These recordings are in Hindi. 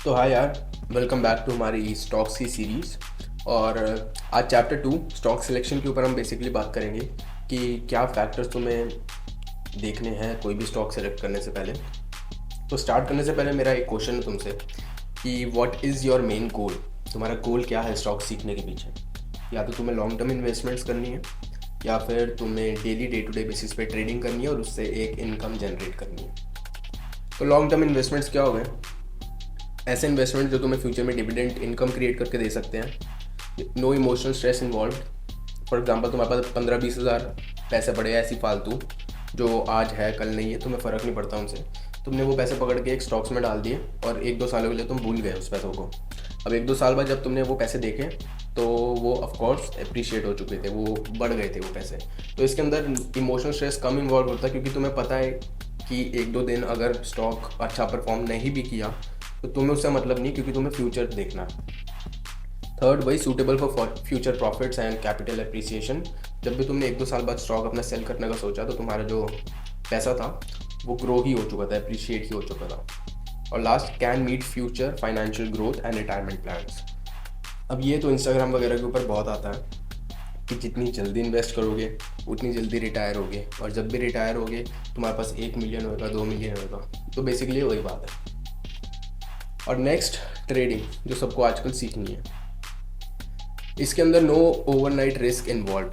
तो हाँ यार, वेलकम बैक टू हमारी स्टॉक्स की सीरीज़। और आज चैप्टर 2 स्टॉक सिलेक्शन के ऊपर हम बेसिकली बात करेंगे कि क्या फैक्टर्स तुम्हें देखने हैं कोई भी स्टॉक सेलेक्ट करने से पहले। तो स्टार्ट करने से पहले मेरा एक क्वेश्चन है तुमसे कि what is your main goal. तुम्हारा गोल क्या है स्टॉक सीखने के पीछे? या तो तुम्हें लॉन्ग टर्म इन्वेस्टमेंट्स करनी है, या फिर तुम्हें daily day to day basis पे ट्रेडिंग करनी है और उससे एक इनकम जनरेट करनी है। तो लॉन्ग टर्म इन्वेस्टमेंट्स क्या हो गए? ऐसे इन्वेस्टमेंट जो तुम्हें फ्यूचर में डिविडेंड इनकम क्रिएट करके दे सकते हैं। No emotional stress involve. For example तुम्हारे पास 15-20 हज़ार पैसे पड़े हैं ऐसी फालतू, जो आज है कल नहीं है, तुम्हें फ़र्क नहीं पड़ता उनसे। तुमने वो पैसे पकड़ के एक स्टॉक्स में डाल दिए और 1-2 सालों के लिए तुम भूल गए उस पैसों को। अब 1-2 साल बाद जब तुमने वो पैसे देखे तो वो ऑफकोर्स अप्रिशिएट हो चुके थे, वो बढ़ गए थे वो पैसे। तो इसके अंदर इमोशनल स्ट्रेस कम इन्वॉल्व होता है, क्योंकि तुम्हें पता है कि 1-2 दिन अगर स्टॉक अच्छा परफॉर्म नहीं भी किया तो तुम्हें उससे मतलब नहीं, क्योंकि तुम्हें फ्यूचर देखना है। थर्ड, वही suitable for future profits and capital appreciation. जब भी तुमने 1-2 साल बाद स्टॉक अपना सेल करने का सोचा तो तुम्हारा जो पैसा था वो ग्रो ही हो चुका था, अप्रिशिएट ही हो चुका था। और last, can meet future financial growth and retirement plans. अब ये तो इंस्टाग्राम वगैरह के ऊपर बहुत आता है कि जितनी जल्दी इन्वेस्ट करोगे उतनी जल्दी रिटायर होगे, और जब भी रिटायर होगे तुम्हारे पास 1 मिलियन होगा, 2 मिलियन होगा। तो बेसिकली वही बात है। और नेक्स्ट, ट्रेडिंग, जो सबको आजकल सीखनी है। इसके अंदर नो ओवरनाइट रिस्क इन्वॉल्व।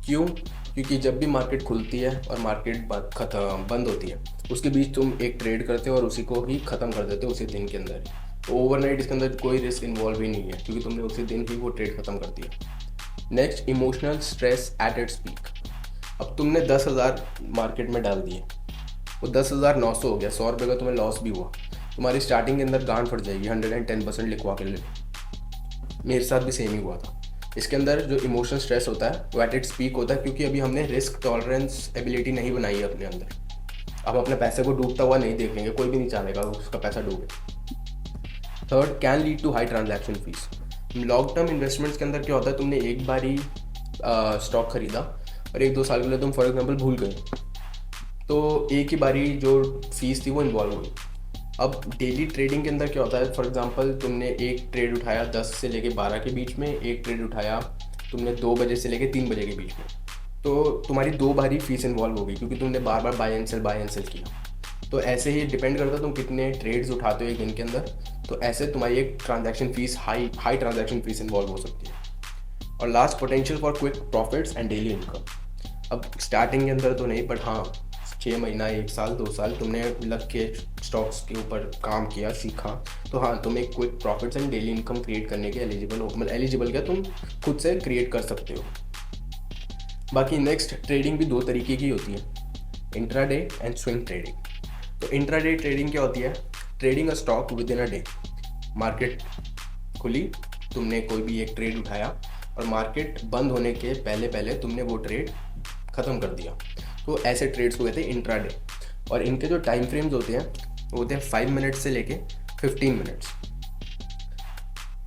क्यों? क्योंकि जब भी मार्केट खुलती है और मार्केट बंद होती है, उसके बीच तुम एक ट्रेड करते हो और उसी को ही ख़त्म कर देते हो उसी दिन के अंदर। तो ओवरनाइट इसके अंदर कोई रिस्क इन्वॉल्व ही नहीं है, क्योंकि तुमने उसी दिन ही वो ट्रेड ख़त्म कर दिया। Next, emotional stress at its peak. अब तुमने 10,000 मार्केट में डाल दिए, वो 10,900 हो गया, 100 रुपये का तुम्हें लॉस भी हुआ। तुम्हारी स्टार्टिंग के अंदर गांड फट जाएगी, 110% लिखवा के ले। मेरे साथ भी सेम ही हुआ था। इसके अंदर जो इमोशनल स्ट्रेस होता है वो एट इट्स पीक होता है, क्योंकि अभी हमने रिस्क टॉलरेंस एबिलिटी नहीं बनाई है अपने अंदर। अब अपने पैसे को डूबता हुआ नहीं देखेंगे, कोई भी नहीं चाहेगा उसका पैसा डूबे। Third, can lead to high transaction fees. Long term investments के अंदर क्या होता है, तुमने एक बार ही स्टॉक खरीदा और 1-2 साल के लिए तुम फॉर एग्जाम्पल भूल गए, तो एक ही बारी जो फीस थी वो इन्वॉल्व हुई। अब डेली ट्रेडिंग के अंदर क्या होता है, फॉर एग्जांपल तुमने एक ट्रेड उठाया 10 से लेके 12 के बीच में, एक ट्रेड उठाया तुमने 2 बजे से लेके 3 बजे के बीच में, तो तुम्हारी 2 बारी फीस इन्वॉल्व हो गई, क्योंकि तुमने बार बार बाय एंड सेल किया। तो ऐसे ही डिपेंड करता है तुम कितने ट्रेड्स उठाते हो एक दिन के अंदर, तो ऐसे तुम्हारी एक transaction fees high transaction fees involve हो सकती है। और last, potential for quick profits and daily income. अब स्टार्टिंग के अंदर तो नहीं, बट हाँ 6 महीना, 1 साल, 2 साल तुमने लग के स्टॉक्स के ऊपर काम किया, सीखा, तो हाँ तुम एक quick profits and daily income create करने के एलिजिबल हो। मतलब एलिजिबल क्या, तुम खुद से क्रिएट कर सकते हो। बाकी नेक्स्ट, ट्रेडिंग भी 2 तरीके की होती है, इंट्राडे एंड स्विंग ट्रेडिंग। तो इंट्राडे ट्रेडिंग क्या होती है? Trading a stock with in a day. Market खुली, तुमने कोई भी एक ट्रेड उठाया और मार्केट बंद होने के पहले पहले तुमने वो ट्रेड ख़त्म कर दिया। तो ऐसे ट्रेड्स को कहते हैं इंट्राडे। और इनके जो टाइम फ्रेम्स होते हैं वो होते हैं 5 मिनट्स से लेके 15 मिनट्स।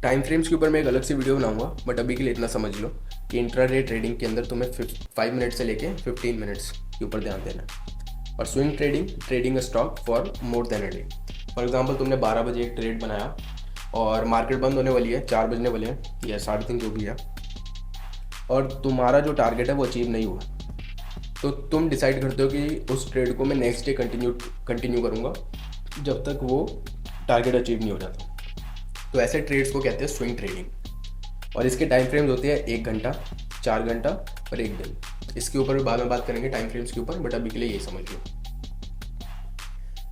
टाइम फ्रेम्स के ऊपर मैं एक अलग से वीडियो बनाऊंगा, बट अभी के लिए इतना समझ लो कि इंट्राडे ट्रेडिंग के अंदर तुम्हें 5 मिनट से लेके 15 मिनट्स के ऊपर ध्यान देना है। और swing trading, trading a stock for more than a day. For example तुमने 12 बजे एक ट्रेड बनाया और मार्केट बंद होने वाली है, 4 बजने वाले हैं या 3:30 जो भी है, और तुम्हारा जो टारगेट है वो अचीव नहीं हुआ, तो तुम डिसाइड करते हो कि उस ट्रेड को मैं नेक्स्ट डे कंटिन्यू करूँगा जब तक वो टारगेट अचीव नहीं हो जाता। तो ऐसे ट्रेड्स को कहते हैं स्विंग ट्रेडिंग। और इसके टाइम फ्रेम्स होते हैं 1 घंटा, 4 घंटा और 1 दिन। इसके ऊपर भी बाद में बात करेंगे टाइम फ्रेम्स के ऊपर, बट अभी के लिए यही समझ लो।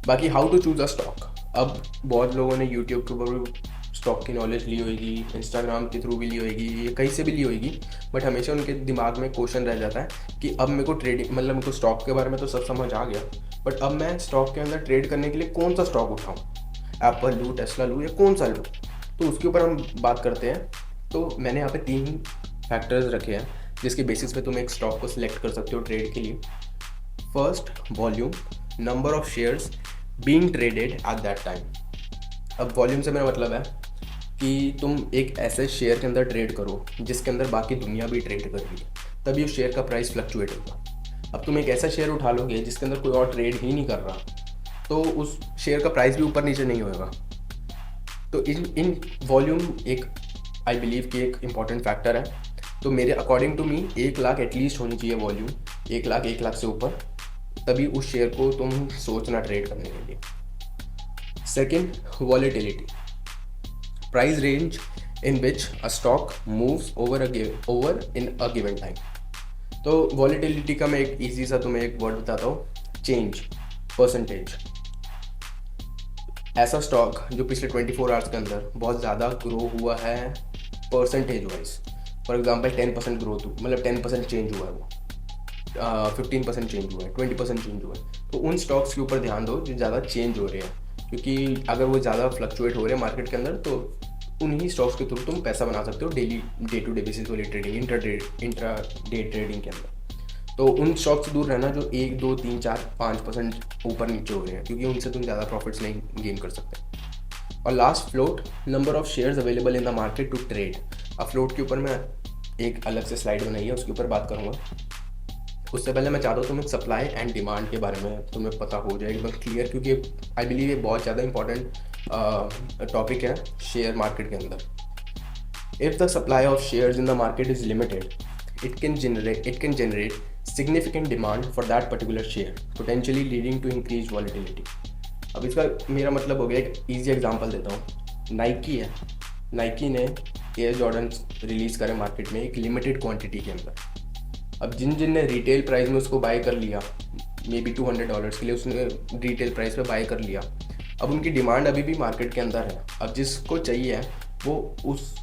बाकी how to choose a stock. अब बहुत लोगों ने यूट्यूब के ऊपर स्टॉक की नॉलेज ली होगी, इंस्टाग्राम के थ्रू भी ली होगी, ये कहीं से भी ली होगी, बट हमेशा उनके दिमाग में क्वेश्चन रह जाता है कि अब मेरे को ट्रेडिंग, मतलब मेरे को स्टॉक के बारे में तो सब समझ आ गया, बट अब मैं स्टॉक के अंदर ट्रेड करने के लिए कौन सा स्टॉक उठाऊँ, एप्पल लूँ, टेस्ला लूँ, या कौन सा लूँ। तो उसके ऊपर हम बात करते हैं। तो मैंने यहाँ पे 3 फैक्टर्स रखे हैं जिसके बेसिस पे तुम एक स्टॉक को सिलेक्ट कर सकते हो ट्रेड के लिए। First, volume, number of shares being traded at that time. अब वॉल्यूम से मेरा मतलब है कि तुम एक ऐसे शेयर के अंदर ट्रेड करो जिसके अंदर बाकी दुनिया भी ट्रेड कर रही है, तभी उस शेयर का प्राइस फ्लक्चुएट होगा। अब तुम एक ऐसा शेयर उठा लोगे जिसके अंदर कोई और ट्रेड ही नहीं कर रहा, तो उस शेयर का प्राइस भी ऊपर नीचे नहीं होगा। तो इन वॉल्यूम एक आई बिलीव कि एक इम्पॉर्टेंट फैक्टर है। तो मेरे according to me 1 lakh at least होनी चाहिए वॉल्यूम, 1 लाख से ऊपर, तभी उस शेयर को तुम सोचना ट्रेड करने के लिए। Second, volatility, price range in which a stock moves over in a given time. तो वॉलेटिलिटी का मैं एक ईजी सा तुम्हें एक वर्ड बताता हूँ, चेंज, परसेंटेज। ऐसा स्टॉक जो पिछले 24 आवर्स के अंदर बहुत ज़्यादा ग्रो हुआ है percentage wise, for example 10% growth, मतलब 10% चेंज हुआ है वो, 15% चेंज हुआ है, 20% चेंज हुआ है, तो उन स्टॉक्स के ऊपर ध्यान दो जो ज़्यादा चेंज हो रहे हैं। क्योंकि अगर वो ज़्यादा फ्लक्चुएट हो रहे हैं मार्केट के अंदर, तो उन्हीं स्टॉक्स के थ्रू तुम पैसा बना सकते हो daily, day to day basis वाली ट्रेडिंग, इंट्रा डे ट्रेडिंग के अंदर। तो उन स्टॉक से दूर रहना जो 1, 2, 3, 4, 5% ऊपर नीचे हो रहे हैं, क्योंकि उनसे तुम ज़्यादा प्रॉफिट्स नहीं गेन कर सकते। और last, float, number of shares available in the market to trade. अब फ्लोट के ऊपर मैं एक अलग से स्लाइड बनाई है, उसके ऊपर बात करूँगा। उससे पहले मैं चाहता हूँ तुम्हें सप्लाई एंड डिमांड के बारे में तुम्हें पता हो जाए एकदम क्लियर, क्योंकि आई बिलीव ये बहुत ज़्यादा इंपॉर्टेंट टॉपिक है शेयर मार्केट के अंदर। If the supply of shares in the market is limited, it can generate significant demand for that particular share, potentially leading to increased volatility. अब इसका मेरा मतलब हो गया, एक ईजी एग्जांपल देता हूँ। नाइकी है, नाइकी ने एयर जॉर्डन रिलीज़ करे मार्केट में एक लिमिटेड क्वांटिटी के अंदर। अब जिन ने रिटेल प्राइस में उसको बाय कर लिया, मे बी $200 के लिए उसने रिटेल प्राइस पे बाय कर लिया, अब उनकी डिमांड अभी भी मार्केट के अंदर है। अब जिसको चाहिए वो उस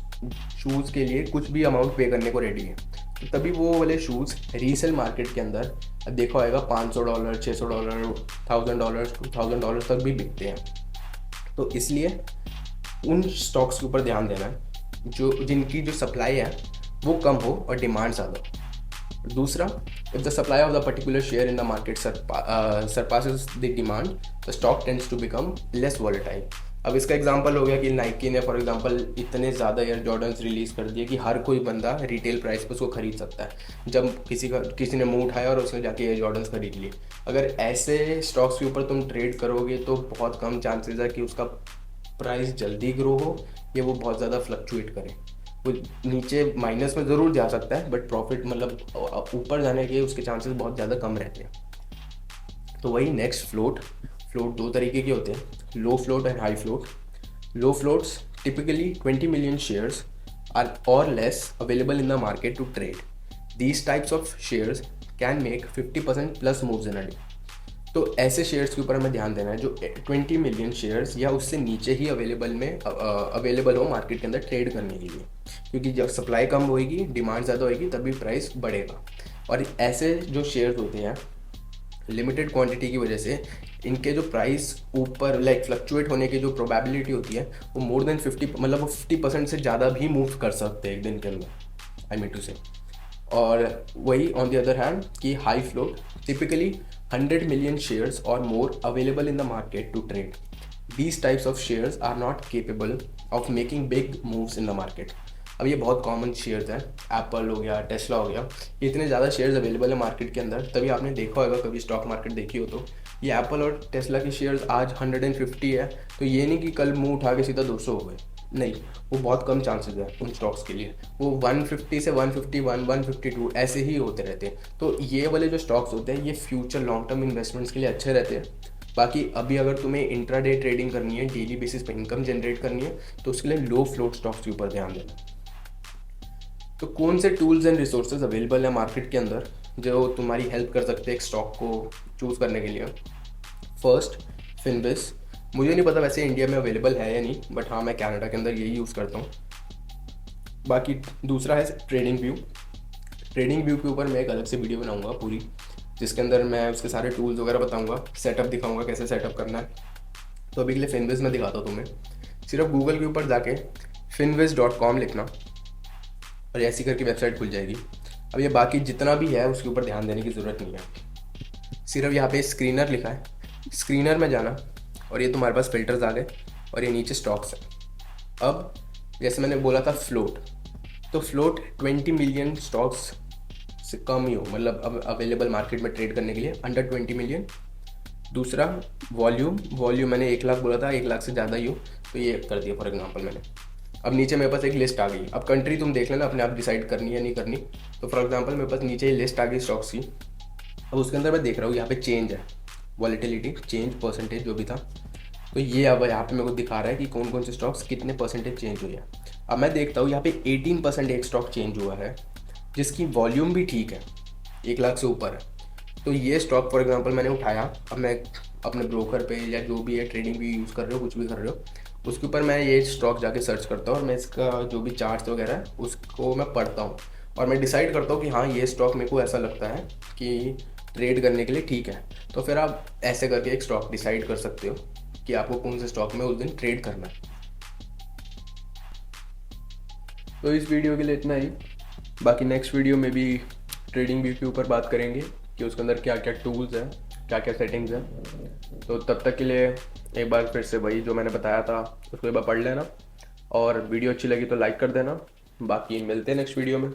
शूज़ के लिए कुछ भी अमाउंट पे करने को रेडी है, तो तभी वो वाले शूज़ रीसेल मार्केट के अंदर देखा होगा $500, $600, $1000, $2000 तक भी बिकते हैं। तो इसलिए उन स्टॉक्स के ऊपर ध्यान देना है जो जिनकी जो सप्लाई है वो कम हो और डिमांड ज़्यादा हो। दूसरा, if the supply of the particular share in the market surpasses the demand, the stock tends to become less volatile. अब इसका एग्जांपल हो गया कि नाइकी ने फॉर एग्जांपल इतने ज़्यादा एयर जॉर्डन्स रिलीज़ कर दिए कि हर कोई बंदा रिटेल प्राइस पर उसको खरीद सकता है। जब किसी ने मुंह उठाया और उसने जाके एयर जॉर्डन्स खरीद लिए। अगर ऐसे स्टॉक्स के ऊपर तुम ट्रेड करोगे तो बहुत कम चांसेस है कि उसका प्राइस जल्दी ग्रो हो या वो बहुत ज़्यादा फ्लक्चुएट करे। वो नीचे माइनस में ज़रूर जा सकता है, बट प्रॉफिट मतलब ऊपर जाने के उसके चांसेस बहुत ज़्यादा कम रहते हैं। तो वही नेक्स्ट, फ्लोट 2 तरीके के होते हैं, low float and high float. Low floats typically 20 million shares are or less available in the market to trade. These types of shares can make 50% plus moves in a day. तो ऐसे शेयर्स के ऊपर हमें ध्यान देना है जो 20 मिलियन शेयर्स या उससे नीचे ही अवेलेबल हो मार्केट के अंदर ट्रेड करने के लिए, क्योंकि जब सप्लाई कम होएगी, डिमांड ज़्यादा होएगी, तभी प्राइस बढ़ेगा। और ऐसे जो शेयर्स होते हैं लिमिटेड क्वांटिटी की वजह से इनके जो प्राइस ऊपर फ्लक्चुएट होने की जो प्रोबेबिलिटी होती है वो मोर देन 50, मतलब वो 50% से ज़्यादा भी मूव कर सकते हैं एक दिन के अंदर, आई मीन टू से। और वही ऑन द अदर हैंड कि high float, typically 100 million shares और more available in the market to trade. These types of shares are not capable of making big moves in the market. अब ये बहुत कॉमन शेयर्स हैं, एप्पल हो गया, टेस्ला हो गया, इतने ज़्यादा शेयर्स अवेलेबल है मार्केट के अंदर। तभी आपने देखा होगा, कभी स्टॉक मार्केट देखी हो तो ये एप्पल और टेस्ला की शेयर्स आज 150 है, तो ये नहीं कि कल मुंह उठा के सीधा 200 हो गए, नहीं, वो बहुत कम चांसेस है उन स्टॉक्स के लिए। वो 150 से 151, 152 ऐसे ही होते रहते हैं। तो ये वाले जो स्टॉक्स होते हैं ये फ्यूचर लॉन्ग टर्म इन्वेस्टमेंट्स के लिए अच्छे रहते हैं। बाकी अभी अगर तुम्हें इंट्राडे ट्रेडिंग करनी है, डेली बेसिस पे इनकम जनरेट करनी है, तो उसके लिए लो फ्लोट स्टॉक्स के ऊपर ध्यान देना। तो कौन से टूल्स एंड रिसोर्सेज अवेलेबल है मार्केट के अंदर जो तुम्हारी हेल्प कर सकते हैं एक स्टॉक को चूज़ करने के लिए? फर्स्ट, फिनबिस। मुझे नहीं पता वैसे इंडिया में अवेलेबल है या नहीं, बट हाँ मैं कनाडा के अंदर यही यूज़ करता हूँ। बाकी दूसरा है ट्रेडिंग व्यू। ट्रेडिंग व्यू के ऊपर मैं एक अलग से वीडियो बनाऊँगा पूरी, जिसके अंदर मैं उसके सारे टूल्स वगैरह बताऊँगा, सेटअप दिखाऊँगा कैसे सेटअप करना है। तो अभी के लिए फिनबिस में दिखाता हूँ तुम्हें। सिर्फ गूगल के ऊपर जाके finviz.com लिखना और ऐसी करके वेबसाइट खुल जाएगी। अब ये बाकी जितना भी है उसके ऊपर ध्यान देने की ज़रूरत नहीं है। सिर्फ यहाँ पे स्क्रीनर लिखा है, स्क्रीनर में जाना और ये तुम्हारे पास फिल्टर्स आ गए और ये नीचे स्टॉक्स है। अब जैसे मैंने बोला था फ्लोट, तो फ्लोट 20 मिलियन स्टॉक्स से कम ही हो, मतलब अब अवेलेबल मार्केट में ट्रेड करने के लिए अंडर 20 मिलियन, दूसरा वॉल्यूम, वॉल्यूम मैंने 1 लाख बोला था, 1 लाख से ज़्यादा ही हो तो ये कर दिया फॉर एग्जांपल मैंने। अब नीचे मेरे पास एक लिस्ट आ गई। अब कंट्री तुम देख लेना अपने आप डिसाइड करनी है नहीं करनी। तो फॉर एग्जांपल मेरे पास नीचे लिस्ट आ गई स्टॉक्स की। अब उसके अंदर मैं देख रहा हूँ यहाँ पे चेंज है, वॉलेटिलिटी चेंज परसेंटेज जो भी था। तो ये अब यहाँ पे मेरे को दिखा रहा है कि कौन कौन से स्टॉक्स कितने परसेंटेज चेंज हुए हैं। अब मैं देखता हूँ यहाँ पे 18% एक स्टॉक चेंज हुआ है जिसकी वॉल्यूम भी ठीक है, 1 लाख से ऊपर है। तो ये स्टॉक फॉर एग्जांपल मैंने उठाया। अब मैं अपने ब्रोकर पे या जो भी है ट्रेडिंग भी यूज़ कर रहे हो, कुछ भी कर रहे हो, उसके ऊपर मैं ये स्टॉक जाके सर्च करता हूँ और मैं इसका जो भी चार्ट्स वगैरह है उसको मैं पढ़ता हूँ और मैं डिसाइड करता हूँ कि हाँ ये स्टॉक मेरे को ऐसा लगता है कि ट्रेड करने के लिए ठीक है। तो फिर आप ऐसे करके एक स्टॉक डिसाइड कर सकते हो कि आपको कौन से स्टॉक में उस दिन ट्रेड करना है। तो इस वीडियो के लिए इतना ही। बाकी नेक्स्ट वीडियो में भी ट्रेडिंग व्यू के ऊपर बात करेंगे कि उसके अंदर क्या क्या टूल्स हैं, क्या क्या सेटिंग्स हैं। तो तब तक के लिए एक बार फिर से वही जो मैंने बताया था उसको एक बार पढ़ लेना और वीडियो अच्छी लगी तो लाइक कर देना। बाकी मिलते हैं नेक्स्ट वीडियो में।